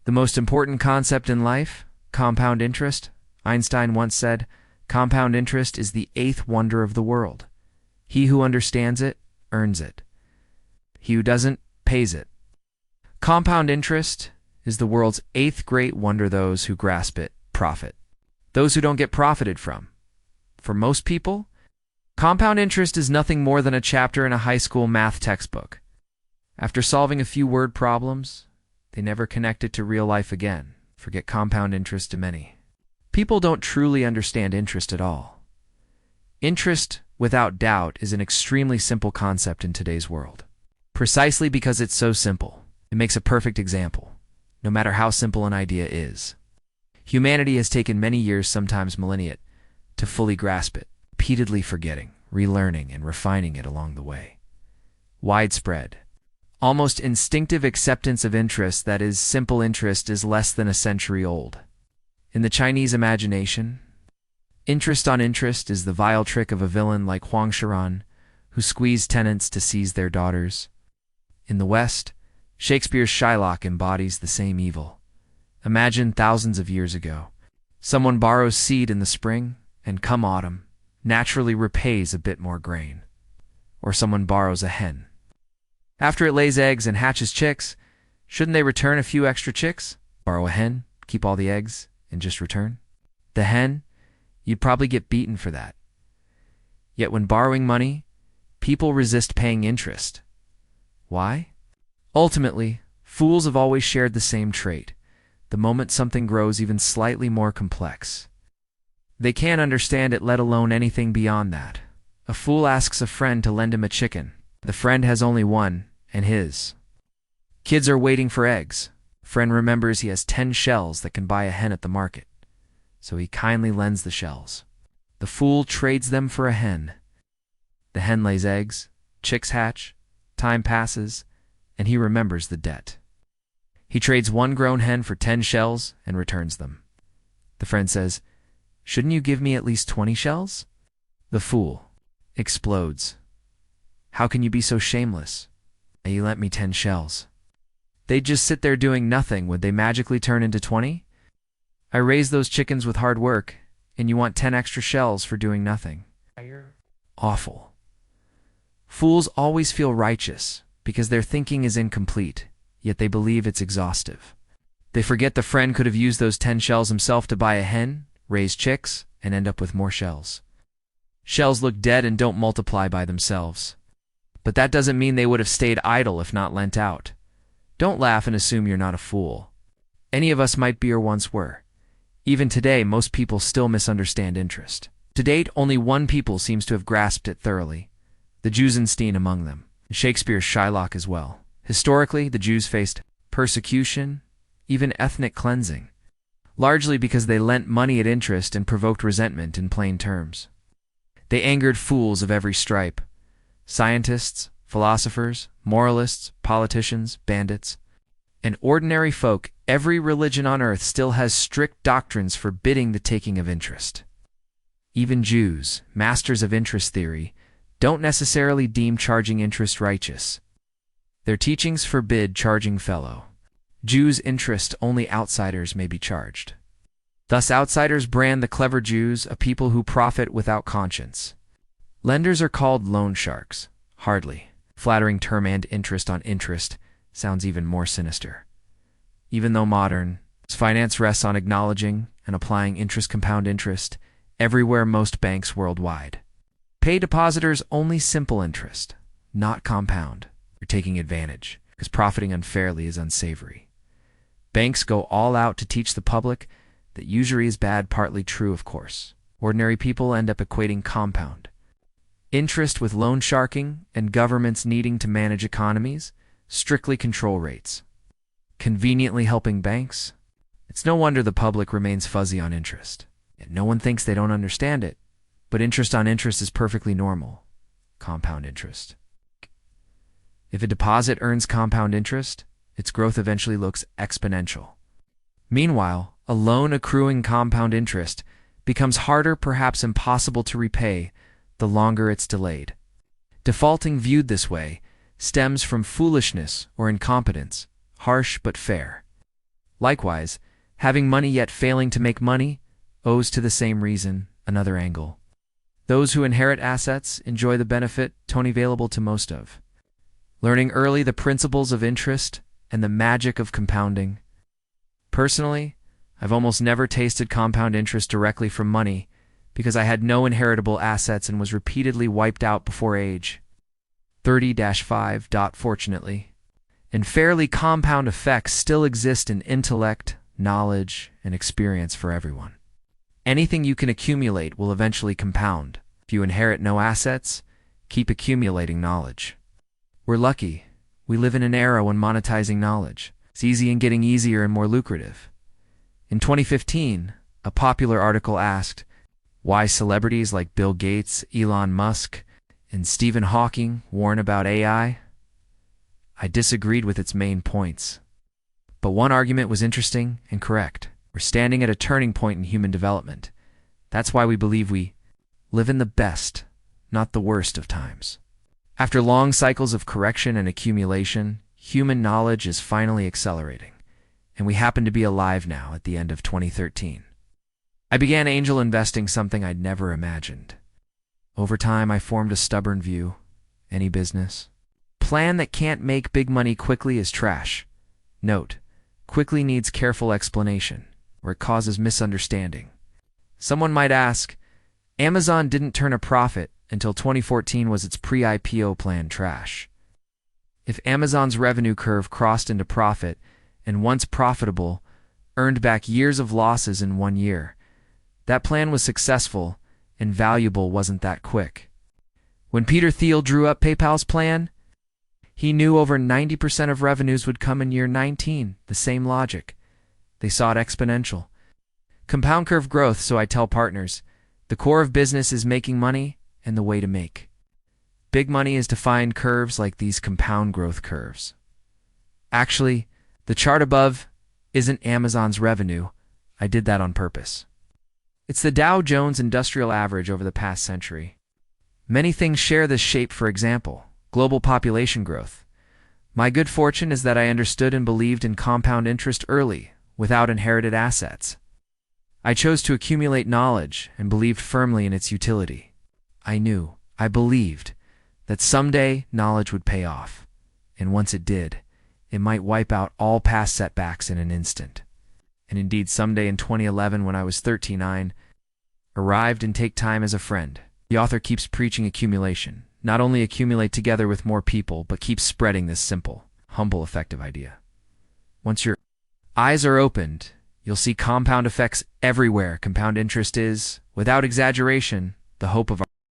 The most important concept in life, compound interest. Einstein once said, "Compound interest is the eighth wonder of the world. He who understands it, earns it. He who doesn't, pays it." Compound interest is the world's eighth great wonder. Those who grasp it, profit. Those who don't get profited from. For most people, compound interest is nothing more than a chapter in a high school math textbook. After solving a few word problems, they never connect it to real life again. Forget compound interest to many. People don't truly understand interest at all. Interest, without doubt, is an extremely simple concept in today's world. Precisely because it's so simple, it makes a perfect example, no matter how simple an idea is. Humanity has taken many years, sometimes millennia, to fully grasp it, repeatedly forgetting, relearning, and refining it along the way. Widespread, almost instinctive acceptance of interest, that is, simple interest, is less than a century old. In the Chinese imagination, interest on interest is the vile trick of a villain like Huang Shiran, who squeezed tenants to seize their daughters. In the West, Shakespeare's Shylock embodies the same evil. Imagine thousands of years ago, someone borrows seed in the spring, and come autumn, naturally repays a bit more grain. Or someone borrows a hen. After it lays eggs and hatches chicks, shouldn't they return a few extra chicks? Borrow a hen, keep all the eggs, and just return? The hen, you'd probably get beaten for that. Yet when borrowing money, people resist paying interest. Why? Ultimately, fools have always shared the same trait. The moment something grows even slightly more complex, they can't understand it, let alone anything beyond that. A fool asks a friend to lend him a chicken. The friend has only one, and his kids are waiting for eggs. Friend remembers he has 10 shells that can buy a hen at the market, so he kindly lends the shells. The fool trades them for a hen. The hen lays eggs, chicks hatch, time passes, and he remembers the debt. He trades one grown hen for 10 shells and returns them. The friend says, "Shouldn't you give me at least 20 shells?" The fool explodes. "How can you be so shameless? You lent me 10 shells. They'd just sit there doing nothing. Would they magically turn into 20? I raised those chickens with hard work, and you want 10 extra shells for doing nothing." Awful. Fools always feel righteous because their thinking is incomplete, yet they believe it's exhaustive. They forget the friend could have used those 10 shells himself to buy a hen, raise chicks, and end up with more shells. Shells look dead and don't multiply by themselves. But that doesn't mean they would have stayed idle if not lent out. Don't laugh and assume you're not a fool. Any of us might be or once were. Even today, most people still misunderstand interest. To date, only one people seems to have grasped it thoroughly, the Jewsenstein among them, Shakespeare's Shylock as well. Historically, the Jews faced persecution, even ethnic cleansing, largely because they lent money at interest and provoked resentment in plain terms. They angered fools of every stripe: scientists, philosophers, moralists, politicians, bandits, and ordinary folk. Every religion on earth still has strict doctrines forbidding the taking of interest. Even Jews, masters of interest theory, don't necessarily deem charging interest righteous. Their teachings forbid charging fellow Jews interest. Only outsiders may be charged. Thus outsiders brand the clever Jews a people who profit without conscience. Lenders are called loan sharks. Hardly flattering term, and interest on interest sounds even more sinister. Even though modern finance rests on acknowledging and applying interest, compound interest, everywhere, most banks worldwide pay depositors only simple interest, not compound. You're taking advantage, because profiting unfairly is unsavory. Banks go all out to teach the public that usury is bad, partly true, of course. Ordinary people end up equating compound interest with loan sharking, and governments needing to manage economies strictly control rates, conveniently helping banks. It's no wonder the public remains fuzzy on interest. Yet no one thinks they don't understand it, but interest on interest is perfectly normal. Compound interest. If a deposit earns compound interest, its growth eventually looks exponential. Meanwhile, a loan accruing compound interest becomes harder, perhaps impossible to repay, the longer it's delayed. Defaulting, viewed this way, stems from foolishness or incompetence, harsh but fair. Likewise, having money yet failing to make money owes to the same reason, another angle. Those who inherit assets enjoy the benefit Tony available to most of. Learning early the principles of interest and the magic of compounding. Personally, I've almost never tasted compound interest directly from money because I had no inheritable assets and was repeatedly wiped out before age 30-5. Fortunately, and fairly compound effects still exist in intellect, knowledge, and experience for everyone. Anything you can accumulate will eventually compound. If you inherit no assets, keep accumulating knowledge. We're lucky. We live in an era when monetizing knowledge is easy and getting easier and more lucrative. In 2015, a popular article asked why celebrities like Bill Gates, Elon Musk, and Stephen Hawking warn about AI. I disagreed with its main points. But one argument was interesting and correct. We're standing at a turning point in human development. That's why we believe we live in the best, not the worst of times. After long cycles of correction and accumulation, human knowledge is finally accelerating, and we happen to be alive now at the end of 2013. I began angel investing, something I'd never imagined. Over time, I formed a stubborn view. Any business plan that can't make big money quickly is trash. Note, quickly needs careful explanation, or it causes misunderstanding. Someone might ask, Amazon didn't turn a profit until 2014. Was its pre-IPO plan trash? If Amazon's revenue curve crossed into profit and once profitable, earned back years of losses in 1 year, that plan was successful and valuable. Wasn't that quick? When Peter Thiel drew up PayPal's plan, he knew over 90% of revenues would come in year 19. The same logic. They saw it exponential. Compound curve growth, so I tell partners, the core of business is making money, and the way to make big money is to find curves like these compound growth curves. Actually, the chart above isn't Amazon's revenue. I did that on purpose. It's the Dow Jones Industrial Average over the past century. Many things share this shape. For example, global population growth. My good fortune is that I understood and believed in compound interest early, without inherited assets. I chose to accumulate knowledge and believed firmly in its utility. I believed that someday knowledge would pay off, and once it did, it might wipe out all past setbacks in an instant. And indeed, someday in 2011, when I was 39, arrived and take time as a friend. The author keeps preaching accumulation. Not only accumulate together with more people, but keep spreading this simple, humble, effective idea. Once your eyes are opened, you'll see compound effects everywhere. Compound interest is, without exaggeration, the hope of